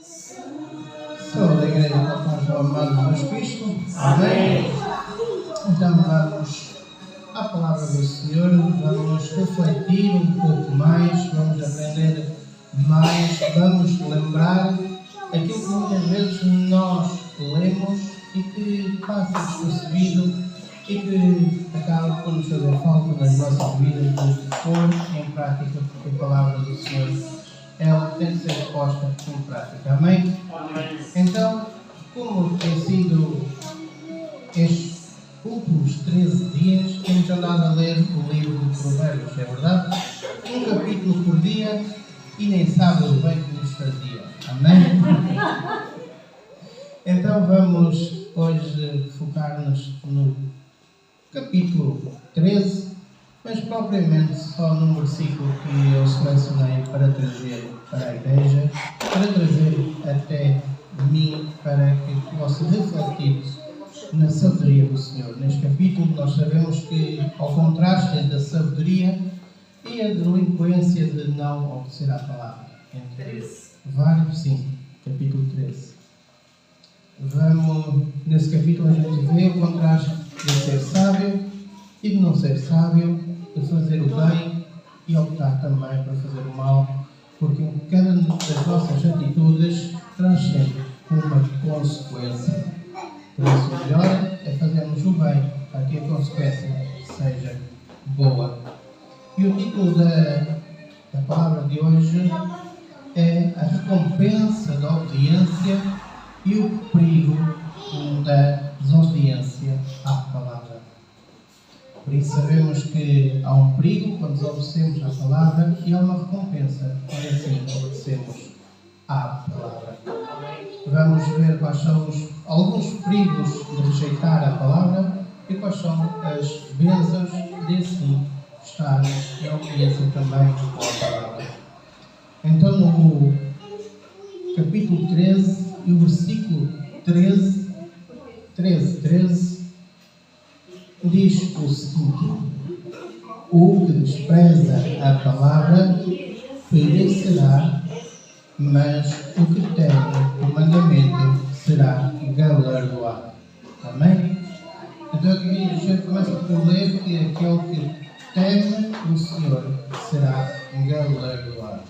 Sou da Igreja Católica Amado de Cristo. Amém. Então vamos à palavra do Senhor, vamos refletir um pouco mais, vamos aprender mais, vamos lembrar aquilo que muitas vezes nós lemos e que passa despercebido e que acaba por nos fazer falta nas nossas vidas de pôr em prática, porque a palavra do Senhor ela tem que ser posta em prática. Amém? Amém. Então, como tem sido estes últimos 13 dias, temos andado a ler o livro de Provérbios, é verdade? Um capítulo por dia e nem sabe o bem que nos fazia. Amém? Então vamos hoje focar-nos no capítulo 13, mas propriamente só num versículo que eu selecionei para trazer para a igreja, para trazer até mim, para que possa refletir na sabedoria do Senhor. Neste capítulo nós sabemos que, ao contraste entre a sabedoria e a delinquência de não obedecer à palavra, entre vários, sim, capítulo 13. Nesse capítulo a gente vê o contraste de ser sábio e de não ser sábio, de fazer o bem e optar também para fazer o mal, porque cada das nossas atitudes traz sempre uma consequência. Por isso, o melhor é fazermos o bem para que a consequência seja boa. E o título da palavra de hoje é a recompensa da obediência e o perigo da desobediência à palavra. Por isso sabemos que há um perigo quando desobedecemos à palavra e há uma recompensa quando assim obedecemos à palavra. Vamos ver quais são alguns perigos de rejeitar a palavra e quais são as bênçãos de assim estar em obediência também com a palavra. Então no capítulo 13 e o versículo 13 diz o seguinte: o que despreza a palavra perecerá, mas o que tem o mandamento será galardoado. Amém? Então aqui a gente começa por ler que aquele que teme o Senhor será galardoado.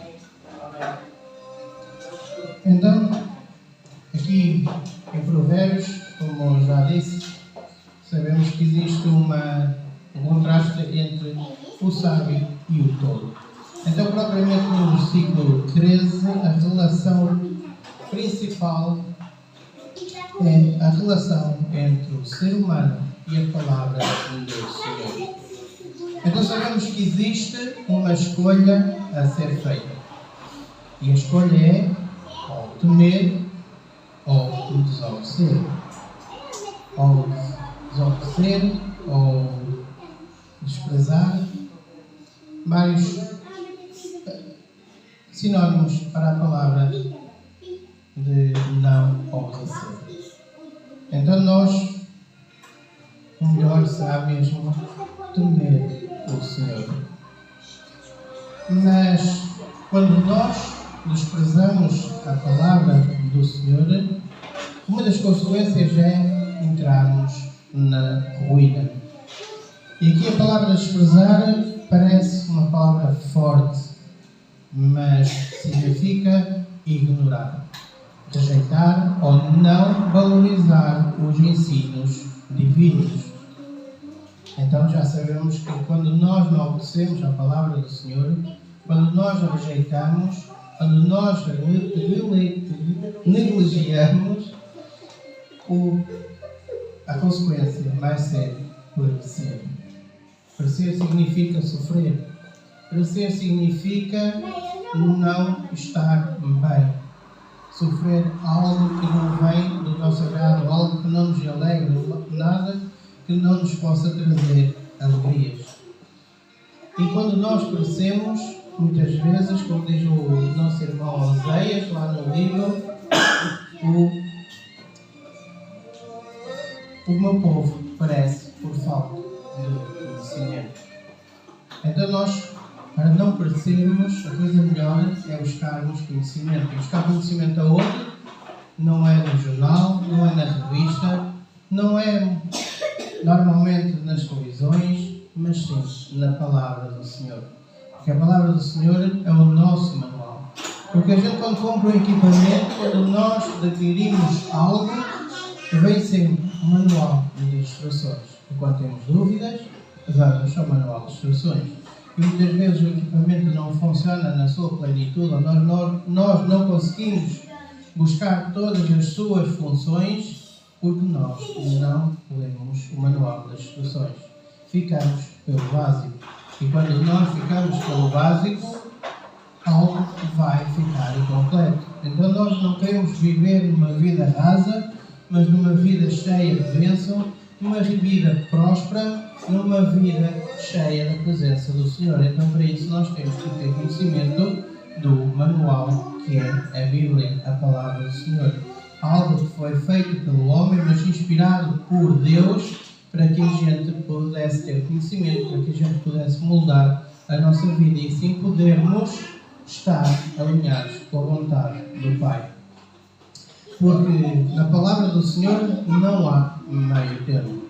Então, aqui em Provérbios, como eu já disse, sabemos que existe um contraste entre o sábio e o tolo. Então, propriamente no versículo 13, a relação principal é a relação entre o ser humano e a palavra do Senhor. Então, sabemos que existe uma escolha a ser feita. E a escolha é ou temer ou desobedecer. Ou desobedecer ou desprezar. Vários sinónimos para a palavra de não obedecer. Então nós, o melhor será mesmo temer o Senhor. Mas quando nós desprezamos a palavra do Senhor, uma das consequências é entrarmos na ruína. E aqui a palavra desprezar parece uma palavra forte, mas significa ignorar, rejeitar ou não valorizar os ensinos divinos. Então já sabemos que quando nós não obedecemos à palavra do Senhor, quando nós a rejeitamos, quando nós a negligenciamos, a consequência vai ser padecer. Padecer significa sofrer. Padecer significa não estar bem. Sofrer algo que não vem do nosso agrado, algo que não nos alegra, nada que não nos possa trazer alegrias. E quando nós padecemos, muitas vezes, como diz o nosso irmão Oseias, lá no livro, o meu povo perece por falta de conhecimento. Então nós Para não perecermos, a coisa melhor é buscarmos conhecimento. E buscar conhecimento aonde? Não é no jornal, não é na revista, não é normalmente nas televisões, mas sim na Palavra do Senhor. Porque a Palavra do Senhor é o nosso manual. Porque a gente, quando compra um equipamento, quando nós adquirimos algo, vem sempre um manual de instruções. E quando temos dúvidas, vamos ao manual de instruções. E muitas vezes o equipamento não funciona na sua plenitude, ou nós não conseguimos buscar todas as suas funções, porque nós não lemos o manual das instruções. Ficamos pelo básico. E quando nós ficamos pelo básico, algo vai ficar incompleto. Então nós não queremos viver numa vida rasa, mas numa vida cheia de bênção, numa vida próspera, numa vida cheia da presença do Senhor. Então para isso nós temos que ter conhecimento do manual que é a Bíblia, a Palavra do Senhor. Algo que foi feito pelo homem, mas inspirado por Deus, para que a gente pudesse ter conhecimento, para que a gente pudesse moldar a nossa vida e assim podermos estar alinhados com a vontade do Pai. Porque na Palavra do Senhor não há meio termo.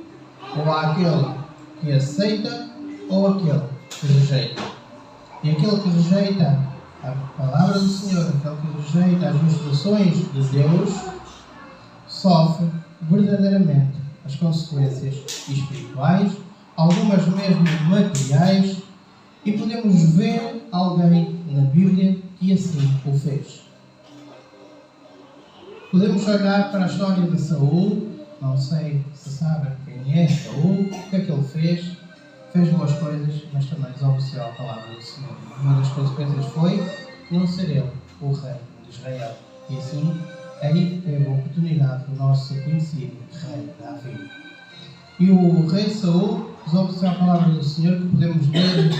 Ou há aquele que aceita, ou aquele que rejeita. E aquele que rejeita a Palavra do Senhor, aquele que rejeita as instruções de Deus, sofre verdadeiramente as consequências espirituais, algumas mesmo materiais, e podemos ver alguém na Bíblia que assim o fez. Podemos olhar para a história de Saul, não sei se sabem quem é Saul, o que é que ele fez. Fez boas coisas, mas também desobedeceu à palavra do Senhor. Uma das consequências foi não ser ele o rei de Israel. E assim, aí teve a oportunidade do nosso conhecido rei Davi. E o rei Saul desobedeceu à palavra do Senhor, que podemos ler,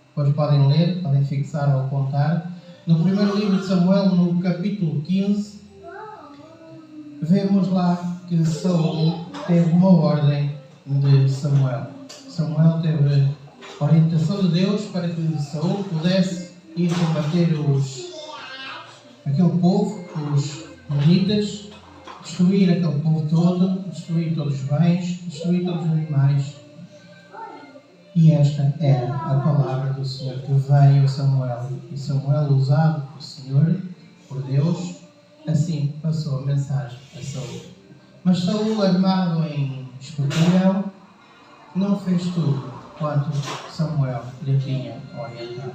depois podem ler, podem fixar ou apontar. No primeiro livro de Samuel, no capítulo 15, vemos lá que Saul teve uma ordem de Samuel. Samuel teve a orientação de Deus para que Saul pudesse ir combater aquele povo, os Amonitas, destruir aquele povo todo, destruir todos os bens, destruir todos os animais. E esta era a palavra do Senhor que veio a Samuel. E Samuel, usado pelo Senhor, por Deus, assim passou a mensagem a Saul. Mas Saul, armado em espertalhão, não fez tudo quanto Samuel lhe tinha orientado.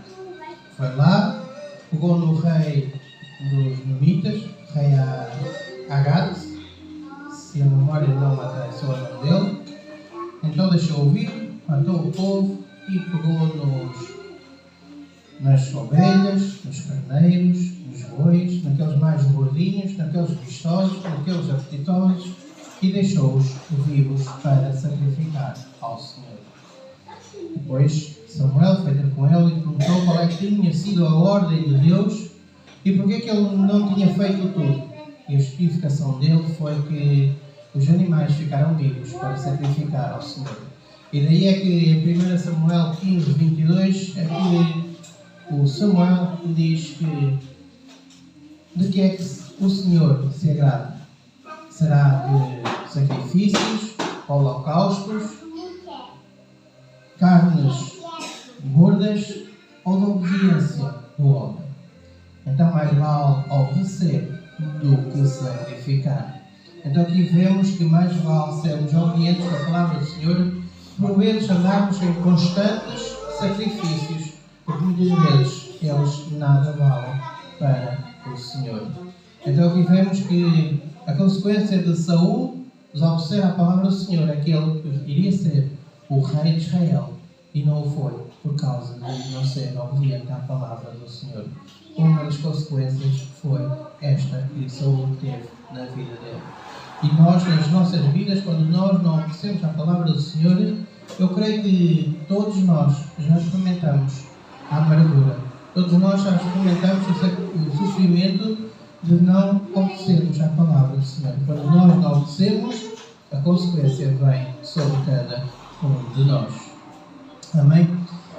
Foi lá, pegou no rei dos Numitas, rei Agag, se a memória não me atraiçoa o nome dele. Então deixou ouvir, matou o povo e pegou nas ovelhas, nos carneiros, nos bois, naqueles mais gordinhos, naqueles vistosos, naqueles apetitosos, e deixou-os vivos para sacrificar ao Senhor. Depois Samuel foi ter com ele e perguntou qual é que tinha sido a ordem de Deus e porque que ele não tinha feito tudo. E a justificação dele foi que os animais ficaram vivos para sacrificar ao Senhor. E daí é que em 1 Samuel 15, 22 é que o Samuel diz que de que é que o Senhor se agrada? Será de sacrifícios, holocaustos, carnes gordas ou da obediência do homem? Então mais vale obedecer do que sacrificar. Então aqui vemos que mais vale sermos obedientes à palavra do Senhor, por vezes andarmos em constantes sacrifícios, porque muitas vezes eles nada valem para o Senhor. Então aqui vemos que a consequência de Saul desobedecer à palavra do Senhor é que ele iria ser o rei de Israel e não o foi por causa de não ser obediente à palavra do Senhor. Uma das consequências foi esta que Saul teve na vida dele. E nós, nas nossas vidas, quando nós não obedecemos à palavra do Senhor, eu creio que todos nós já experimentamos a amargura. Todos nós já experimentamos o sofrimento de não obedecermos à palavra do Senhor. Quando nós não obedecemos, a consequência vem sobre cada um de nós. Amém?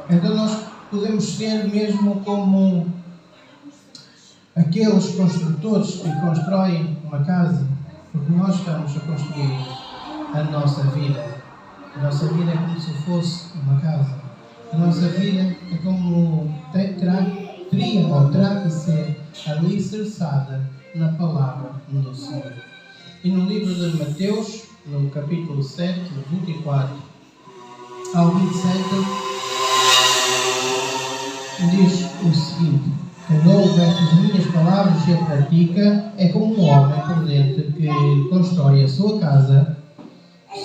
Então nós podemos ser mesmo como aqueles construtores que constroem uma casa, porque nós estamos a construir a nossa vida. A nossa vida é como se fosse uma casa. A nossa vida é como terá que ser alicerçada na palavra do Senhor. E no livro de Mateus, no capítulo 7, 24 ao 27, diz o seguinte: quem ouve estas minhas palavras e a pratica é como um homem prudente que constrói a sua casa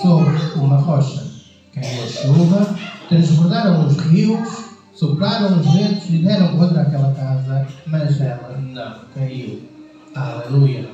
sobre uma rocha. Caiu a chuva, transbordaram os rios, sopraram os ventos e deram contra aquela casa, mas ela não caiu. Aleluia!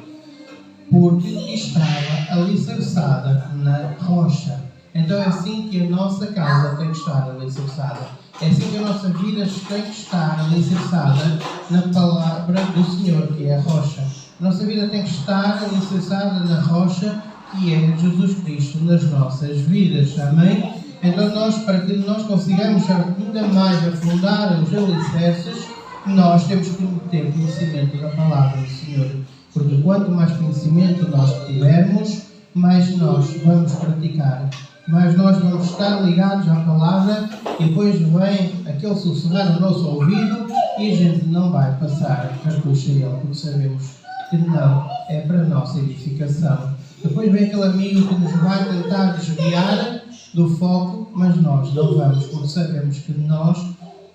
Porque estava alicerçada na rocha. Então é assim que a nossa casa tem que estar alicerçada. É assim que a nossa vida tem que estar alicerçada na palavra do Senhor, que é a rocha. A nossa vida tem que estar alicerçada na rocha, que é Jesus Cristo, nas nossas vidas. Amém? Então para que nós consigamos ainda mais afundar os alicerces, nós temos que ter conhecimento da palavra do Senhor. Porque quanto mais conhecimento nós tivermos, mais nós vamos praticar. Mas nós vamos estar ligados à palavra e depois vem aquele sussurrar no nosso ouvido e a gente não vai passar a puxa ele, porque sabemos que não é para a nossa edificação. Depois vem aquele amigo que nos vai tentar desviar do foco, mas nós não vamos, porque sabemos que nós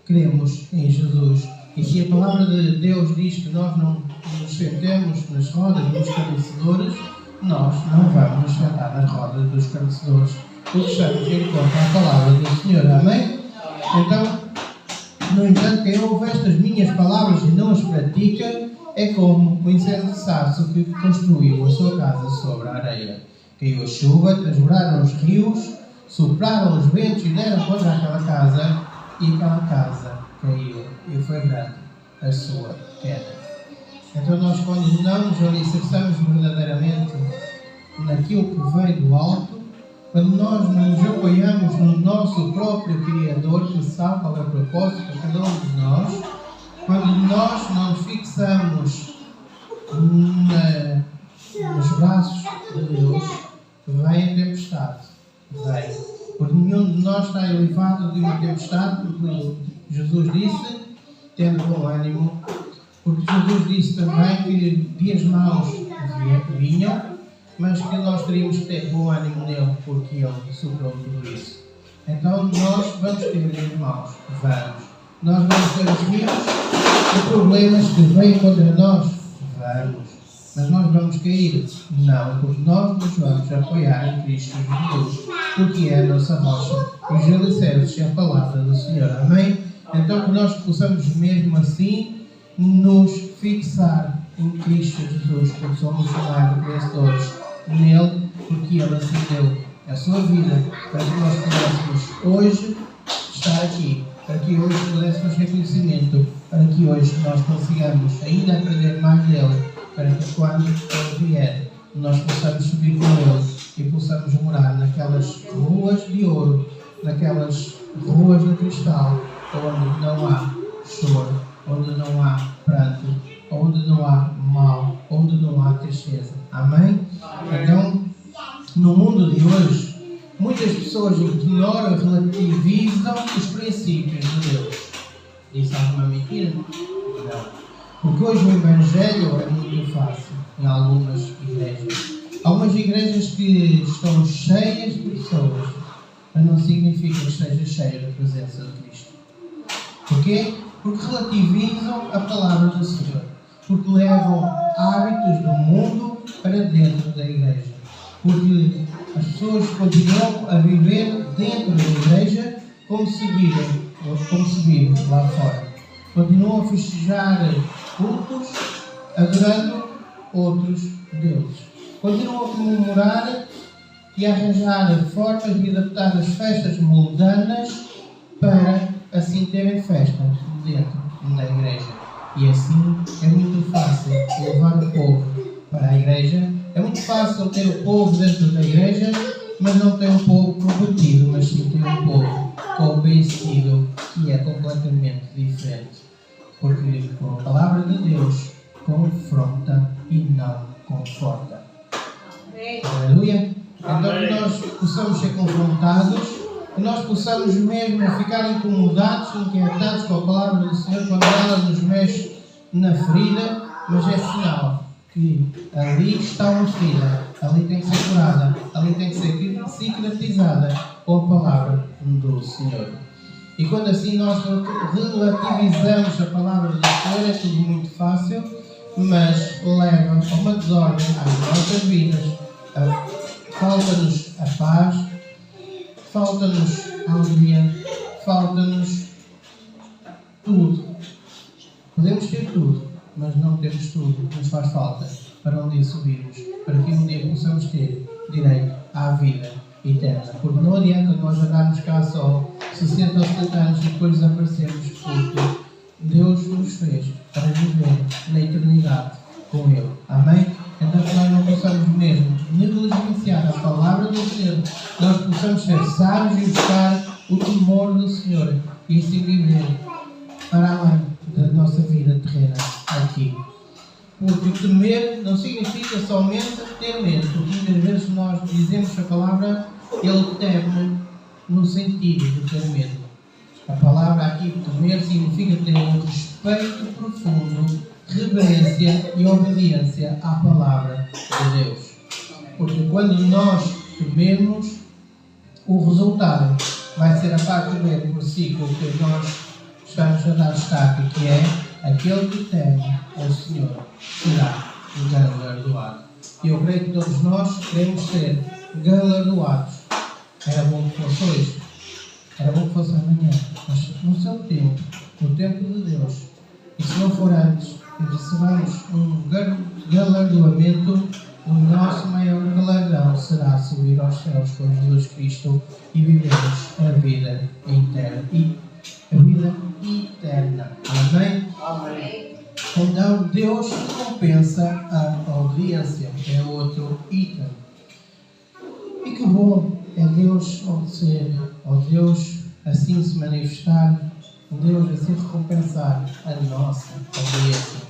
cremos em Jesus. E se a palavra de Deus diz que nós não nos sentemos nas rodas dos escarnecedores, nós não vamos nos sentar nas rodas dos escarnecedores, porque estamos em conta a palavra do Senhor. Amém? Então, no entanto, quem ouve estas minhas palavras e não as pratica é como o insensato que construiu a sua casa sobre a areia. Caiu a chuva, transbordaram os rios, sopraram os ventos e deram contra aquela casa, e aquela casa caiu, e foi grande a sua queda. Então nós, quando não nos alicerçamos verdadeiramente naquilo que vem do alto, quando nós não nos apoiamos no nosso próprio Criador, que sabe qual é o propósito para cada um de nós, quando nós não nos fixamos nos braços de Deus, vem a tempestade. Vem. Porque nenhum de nós está elevado de uma tempestade, porque Jesus disse, tendo bom ânimo, porque Jesus disse também que dias maus vinham, mas que nós teríamos que ter bom ânimo nele, porque ele superou tudo isso. Então nós vamos ter dias maus, vamos. Nós vamos ter os rios e problemas que vêm contra nós, vamos. Mas nós vamos cair? Não, porque nós nos vamos apoiar em Cristo Jesus, porque é a nossa rocha. Os alicerces é a palavra do Senhor. Amém? Então que nós possamos mesmo assim nos fixar em Cristo Jesus, porque somos chamados vencedores nele, porque ele assim deu a sua vida para que nós pudéssemos hoje estar aqui, para que hoje pudéssemos ter conhecimento, para que hoje nós consigamos ainda aprender mais dele, para que quando ele vier, nós possamos subir com ele e possamos morar naquelas ruas de ouro, naquelas ruas de cristal, onde não há choro, onde não há pranto, onde não há mal, onde não há tristeza. Amém? Então, no mundo de hoje, muitas pessoas ignoram e relativizam os princípios de Deus. Isso é uma mentira? Não. Porque hoje o Evangelho é muito fácil em algumas igrejas. Algumas igrejas que estão cheias de pessoas, mas não significa que esteja cheia da presença de Cristo. Porquê? Porque relativizam a palavra do Senhor. Porque levam hábitos do mundo para dentro da igreja. Porque as pessoas continuam a viver dentro da igreja como se vivem lá fora. Continuam a festejar cultos, adorando outros deuses. Continuam a comemorar e a arranjar formas de adaptar as festas mundanas para assim terem festas dentro da igreja. E assim é muito fácil levar o povo para a igreja. É muito fácil ter o povo dentro da igreja mas não tem um povo convertido, mas sim tem um povo convencido, que é completamente diferente. Porque a palavra de Deus confronta e não conforta. Aleluia! Então que nós possamos ser confrontados, que nós possamos mesmo ficar incomodados, inquietados com a palavra do Senhor quando ela nos mexe na ferida, mas é sinal que ali está uma ferida, ali tem que ser curada, ali tem que ser cicatrizada com a palavra do Senhor. E quando assim nós relativizamos a palavra do Senhor, é tudo muito fácil, mas leva a uma desordem às nossas vidas. Falta-nos a paz, falta-nos a alegria, falta-nos tudo. Podemos ter tudo, mas não temos tudo. Nos faz falta para um dia subirmos, para que um dia possamos ter direito à vida eterna. Porque não adianta nós andarmos cá só 60 ou 70 anos e depois desaparecermos, porque Deus nos fez para viver na eternidade com Ele. Amém? Então que nós não possamos mesmo negligenciar a palavra do Senhor, nós possamos ser sábios e buscar o temor do Senhor e assim viver para além da nossa vida terrena aqui. Porque temer não significa somente ter medo, porque muitas vezes nós dizemos a palavra, ele teme no sentido de ter medo. A palavra aqui, temer, significa ter um respeito profundo, reverência e obediência à palavra de Deus. Porque quando nós tememos, o resultado vai ser a parte do versículo que nós estamos a dar destaque, que é: aquele que teme ao Senhor será galardoado. E eu creio que todos nós queremos ser galardoados. Era bom que fosse hoje, era bom que fosse amanhã, mas no seu tempo, no tempo de Deus, e se não for antes, recebamos um galardoamento, o nosso maior galardão será subir aos céus com Jesus Cristo e vivermos a vida eterna. Amém? Amém. Então Deus recompensa a audiência, é outro item. E que bom é Deus obedecer, ou Deus assim se manifestar, Deus assim recompensar a nossa audiência.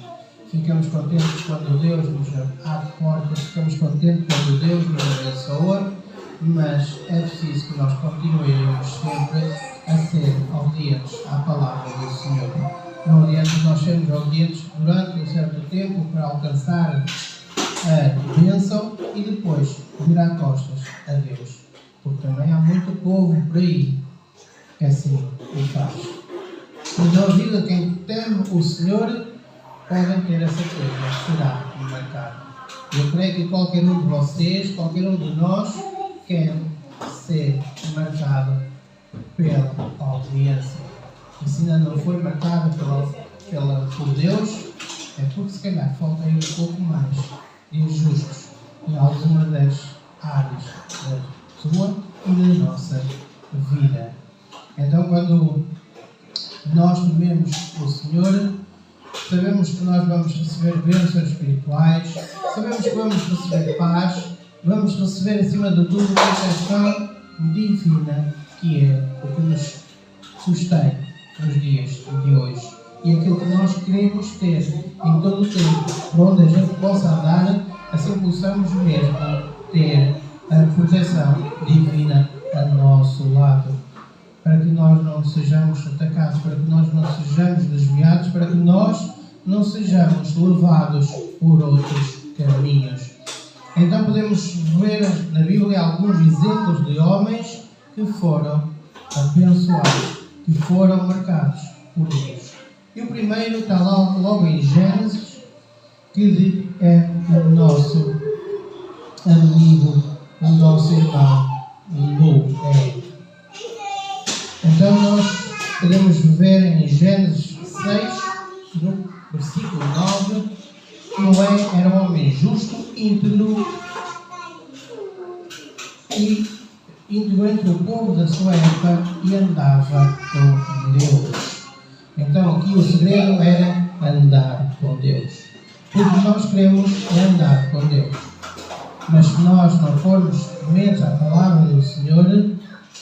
Ficamos contentes quando Deus nos abre portas, ficamos contentes quando Deus nos abençoa, mas é preciso que nós continuemos sempre a ser obedientes à palavra do Senhor. Não adianta nós sermos obedientes durante um certo tempo para alcançar a bênção e depois virar costas a Deus. Porque também há muito povo por aí que assim o faz. Mas na vida, quem teme o Senhor, podem ter essa coisa, será marcado. Eu creio que qualquer um de vocês, qualquer um de nós, quer ser marcado pela obediência. E se ainda não foi marcado por Deus, é porque se calhar falta aí um pouco mais de ajustes em alguma das áreas da sua e da nossa vida. Então, quando nós tememos o Senhor, sabemos que nós vamos receber bênçãos espirituais, sabemos que vamos receber paz, vamos receber acima de tudo a proteção divina, que é o que nos sustém nos dias de hoje. E aquilo que nós queremos ter em todo o tempo, por onde a gente possa andar, assim possamos mesmo ter a proteção divina a nosso lado. Para que nós não sejamos atacados, para que nós não sejamos desviados, para que nós não sejamos levados por outros caminhos. Então podemos ver na Bíblia alguns exemplos de homens que foram abençoados, que foram marcados por Deus. E o primeiro está logo em Gênesis, que é o nosso amigo, o nosso irmão Noé. Então nós podemos ver em Gênesis 6, no versículo 9, Noé era um homem justo, íntegro entre o povo da sua época e andava com Deus. Então aqui o segredo era andar com Deus. Porque nós queremos andar com Deus. Mas se nós não formos temeres à palavra do Senhor,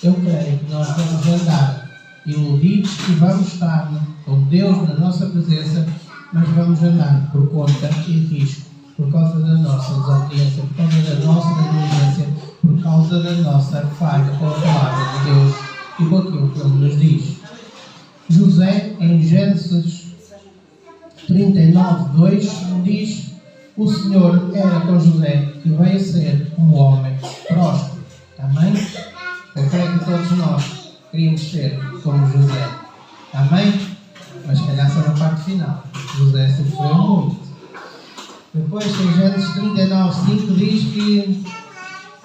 eu creio que nós vamos andar iludidos e vamos estar com Deus na nossa presença, mas vamos andar por conta e risco, por causa da nossa desobediência, por causa da nossa negligência, por causa da nossa falha com a palavra de Deus e com aquilo que Ele nos diz. José, em Gênesis 39:2, diz: o Senhor era com José, que veio ser um homem próspero. Amém? Eu creio que todos nós queríamos ser como José. Amém? Mas se calhar só na parte final. José sofreu muito. Depois, em Gênesis 39:5, diz que: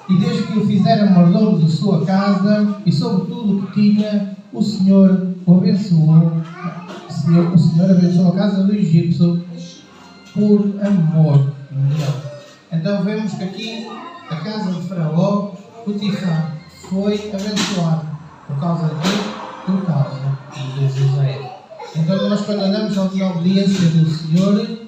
e desde que o fizeram mordomo de sua casa e sobre tudo o que tinha, o Senhor o abençoou. O Senhor abençoou a casa do egípcio por amor dele. Então vemos que aqui a casa de Faraó, Potifar, foi abençoada por causa de José. Então nós, quando andamos na obediência do Senhor,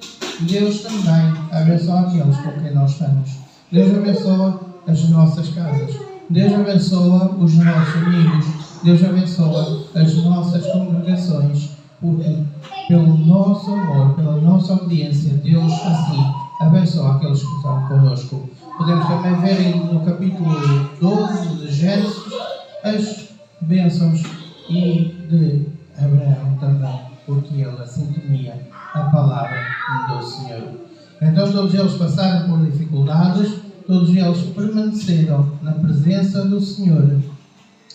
Deus também abençoa aqueles com quem nós estamos. Deus abençoa as nossas casas. Deus abençoa os nossos amigos. Deus abençoa as nossas congregações. Porque pelo nosso amor, pela nossa obediência, Deus assim abençoa aqueles que estão connosco. Podemos também ver no capítulo 12 de Gênesis as bênçãos e de Abraão também, porque ele assim temia a palavra do Senhor. Então todos eles passaram por dificuldades, todos eles permaneceram na presença do Senhor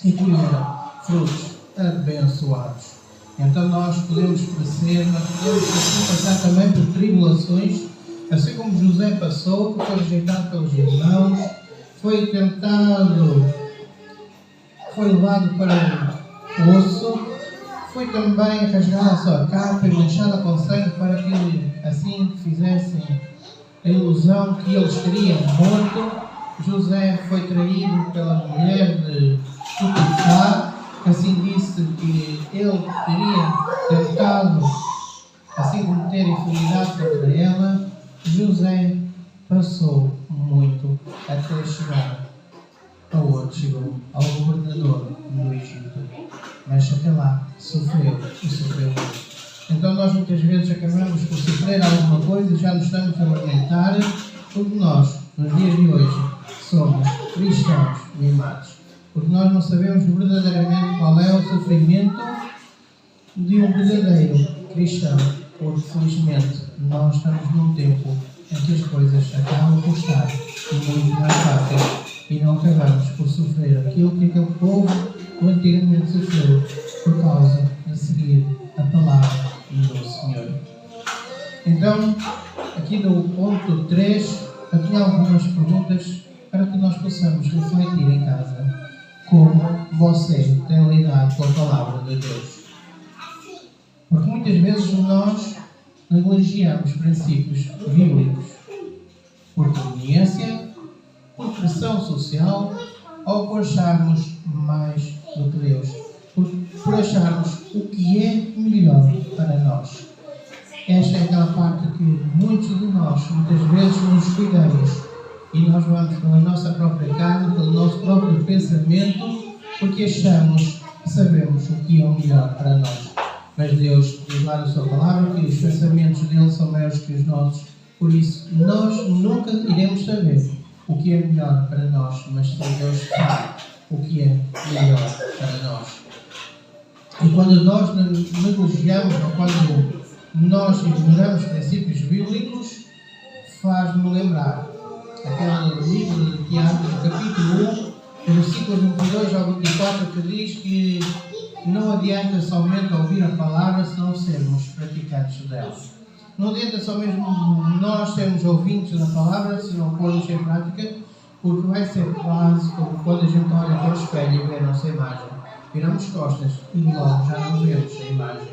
e colheram frutos abençoados. Então nós podemos crescer, nós podemos assim passar também por tribulações, assim como José passou, que foi rejeitado pelos irmãos, foi tentado, foi levado para o poço, foi também rasgada a sua capa e manchada com sangue para que assim fizessem a ilusão que eles teriam morto. José foi traído pela mulher de Potifar, que assim disse que ele teria tentado assim cometer infidelidade contra ela. José passou muito até chegar chegou ao governador do Egito, mas até lá sofreu e sofreu muito. Então nós muitas vezes acabamos por sofrer alguma coisa e já nos estamos a lamentar, porque nós, nos dias de hoje, somos cristãos mimados. Porque nós não sabemos verdadeiramente qual é o sofrimento de um verdadeiro cristão. Porque felizmente nós estamos num tempo em que as coisas acabam por estar muito mais fáceis e não acabamos por sofrer aquilo que aquele povo antigamente sofreu por causa de seguir a palavra do Senhor. Então, aqui no ponto 3, eu tinha algumas perguntas para que nós possamos refletir em casa. Como você tem lidado com a palavra de Deus? Porque muitas vezes nós negligenciamos princípios bíblicos por conveniência, por pressão social ou por acharmos mais do que Deus, por acharmos o que é melhor para nós. Esta é aquela parte que muitos de nós muitas vezes nos cuidamos e nós vamos pela nossa própria carne, pelo nosso próprio pensamento, porque achamos que sabemos o que é o melhor para nós. Mas Deus diz lá na sua palavra que os pensamentos dele são maiores que os nossos. Por isso, nós nunca iremos saber o que é melhor para nós, mas só Deus sabe o que é melhor para nós. E quando nós negligenciamos ou quando nós ignoramos princípios bíblicos, faz-me lembrar aquele livro de Tiago, capítulo 1, versículos 22 ao 24, que diz que não adianta somente ouvir a palavra se não sermos praticantes dela. Não adianta só mesmo nós sermos ouvintes da palavra se não formos em prática, porque vai ser quase como quando a gente olha para o espelho e vê a nossa imagem. Viramos costas e logo já não vemos a imagem.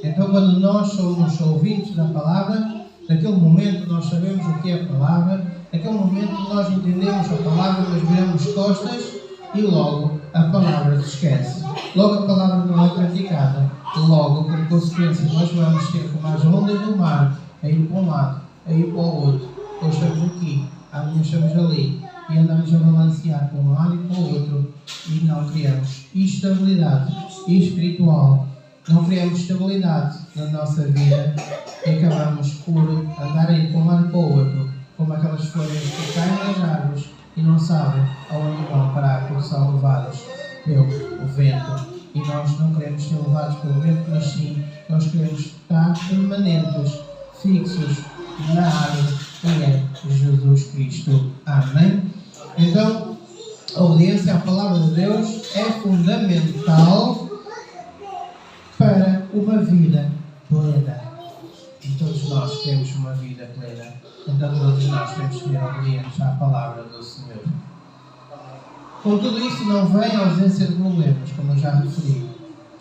Então, quando nós somos ouvintes da palavra, naquele momento nós sabemos o que é a palavra, naquele momento nós entendemos a palavra, mas viramos costas e logo a palavra se esquece. Logo a palavra não é praticada. Logo, por consequência, nós vamos ter como as ondas do mar, a ir para um lado, a ir para o outro. Ou estamos aqui, estamos ali e andamos a balancear para um lado e para o outro e não criamos estabilidade espiritual, não criamos estabilidade na nossa vida e acabamos por andar aí para um lado e para o outro, como aquelas folhas que caem das árvores e não sabem aonde vão parar porque são levadas pelo vento. E nós não queremos ser levados pelo vento, mas sim, nós queremos estar permanentes, fixos na árvore que é Jesus Cristo. Amém? Então, a obediência à palavra de Deus é fundamental para uma vida plena. E todos nós queremos uma vida plena. Então, todos nós temos que ser obedientes à palavra do Senhor. Com tudo isso não vem a ausência de problemas, como eu já referi,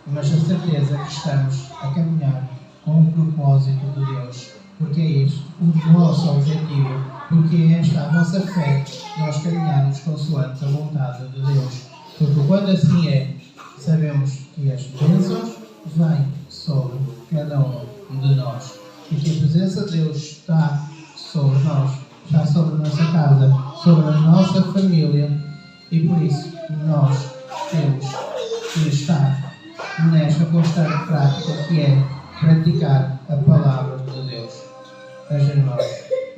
mas a certeza que estamos a caminhar com o propósito de Deus, porque é este o nosso objetivo, porque é esta a nossa fé, nós caminhamos consoante a vontade de Deus. Porque quando assim é, sabemos que as bênçãos vêm sobre cada um de nós e que a presença de Deus está sobre nós, está sobre a nossa casa, sobre a nossa família. E por isso nós temos que estar nesta constante prática que é praticar a palavra de Deus. Veja, irmãos,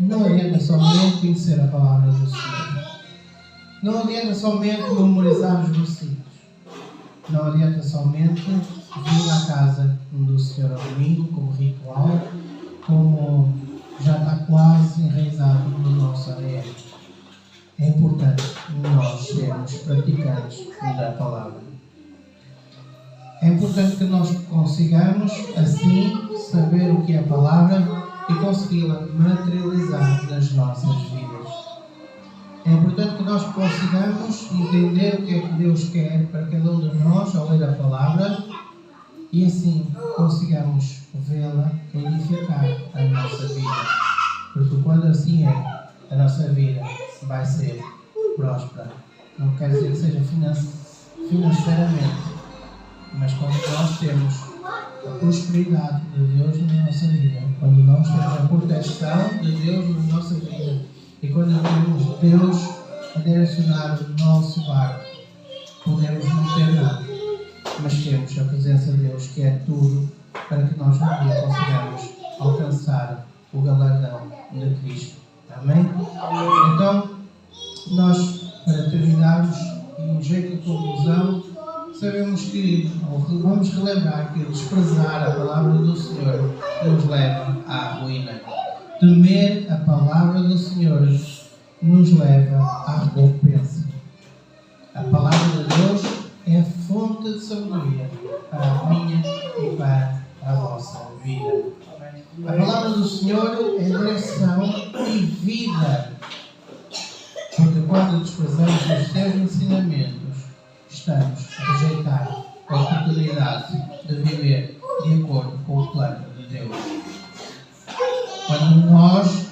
não adianta somente conhecer a palavra do Senhor. Não adianta somente memorizar os versículos. Não adianta somente vir à casa do Senhor ao domingo como ritual, como já está quase enraizado no nosso ADN. É importante nós sermos praticantes da palavra. É importante que nós consigamos, assim, saber o que é a palavra e consegui-la materializar nas nossas vidas. É importante que nós consigamos entender o que é que Deus quer para cada um de nós ao ler a palavra e, assim, consigamos vê-la edificar a nossa vida. Porque quando assim é, a nossa vida vai ser próspera. Não quer dizer que seja financeiramente, mas quando nós temos a prosperidade de Deus na nossa vida, quando nós temos a proteção de Deus na nossa vida e quando temos Deus a direcionar o nosso barco, podemos não ter nada, mas temos a presença de Deus que é tudo para que nós um dia consigamos alcançar o galardão de Cristo. Amém? Então, nós, para terminarmos, em jeito de conclusão, sabemos que, ou vamos relembrar que desprezar a palavra do Senhor nos leva à ruína. Temer a palavra do Senhor nos leva à recompensa. A palavra de Deus é a fonte de sabedoria para a minha e para a vossa vida. A palavra do Senhor é direção e vida. Porque quando desprezamos os seus ensinamentos, estamos a rejeitar a oportunidade de viver de acordo com o plano de Deus. Quando nós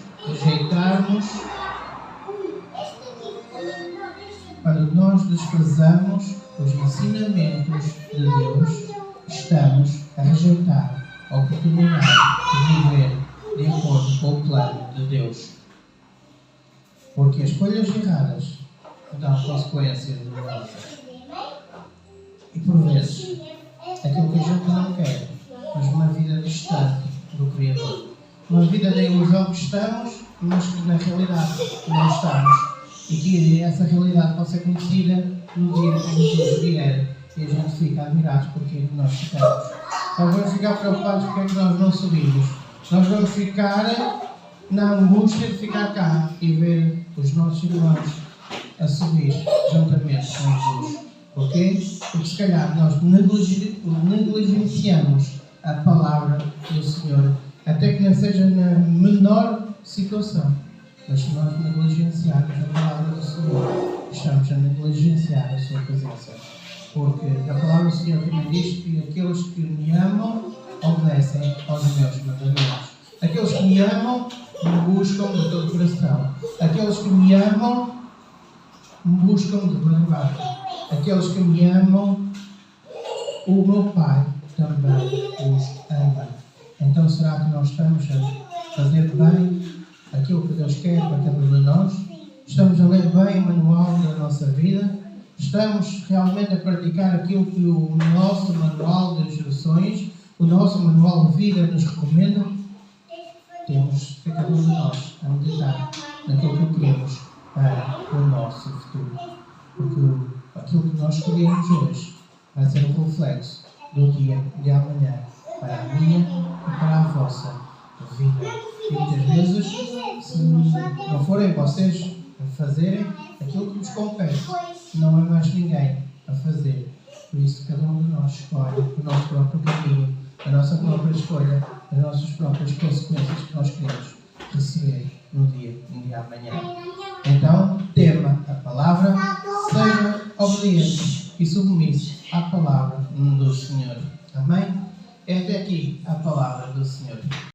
quando nós desprezamos os ensinamentos de Deus, estamos a rejeitar a oportunidade de viver de acordo com o plano de Deus. Porque as escolhas erradas dão consequências dolorosas. E por vezes, aquilo que a gente não quer, mas uma vida distante do Criador. Uma vida da ilusão que estamos, mas que na realidade não estamos. E que essa realidade pode ser conhecida no dia que Jesus vier. E a gente fica admirado porque nós ficamos. Nós vamos ficar preocupados porque é que nós não subimos. Nós vamos ficar na angústia de ficar cá e ver os nossos irmãos a subir juntamente com Jesus. Porquê? Porque se calhar nós negligenciamos a palavra do Senhor, até que não seja na menor situação. Mas se nós negligenciarmos a palavra do Senhor, estamos a negligenciar a sua presença. Porque a palavra do Senhor também diz que aqueles que me amam obedecem aos meus mandamentos. Aqueles que me amam me buscam de todo o coração. Aqueles que me amam me buscam de verdade. Aqueles que me amam, o meu Pai também os ama. Então será que nós estamos a fazer bem aquilo que Deus quer para cada um de nós? Estamos a ler bem o manual da nossa vida? Estamos realmente a praticar aquilo que o nosso manual de instruções, o nosso manual de vida nos recomenda? Temos que cada um de nós a meditar naquilo que queremos para o nosso futuro. Porque aquilo que nós escolhemos hoje vai ser um reflexo do dia de amanhã para a minha e para a vossa vida. E muitas vezes, se não forem vocês a fazerem aquilo que vos compete, não é mais ninguém a fazer. Por isso, cada um de nós escolhe o nosso próprio caminho, a nossa própria escolha, as nossas próprias consequências que nós queremos receber no dia de amanhã. Então, tema a palavra, seja obediente e submisso à palavra do Senhor. Amém? É até aqui a palavra do Senhor.